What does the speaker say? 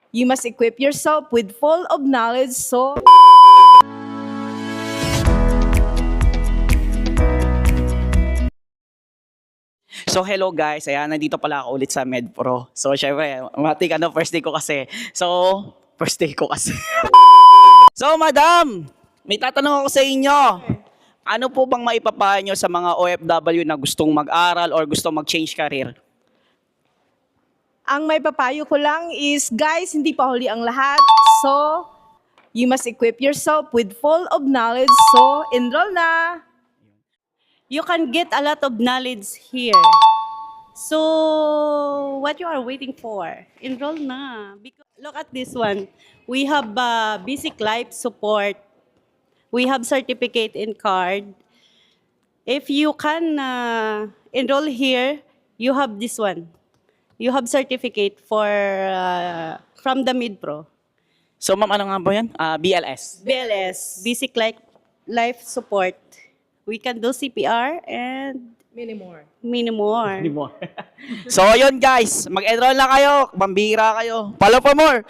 You must equip yourself with full of knowledge so So hello guys, ayan, nandito pala ako ulit sa MedPro. So syempre, first day ko kasi. First day ko kasi. So madam, may tatanong ako sa inyo. Ano po bang maipapayo nyo sa mga OFW na gustong mag-aral or gustong mag-change career? ang may papayo ko lang is, guys, hindi pa huli ang lahat. So, you must equip yourself with full of knowledge. So, enroll na! You can get a lot of knowledge here. So, what you are waiting for? Enroll na. Because, look at this one. We have basic life support. We have certificate in card. If you can enroll here, you have this one. You have certificate for from the MidPro. So ma'am, ano nga po yan? BLS. BLS, basic life support. We can do CPR and Many more. many more. So yun guys, mag-enroll na kayo, mambira kayo. Follow for more!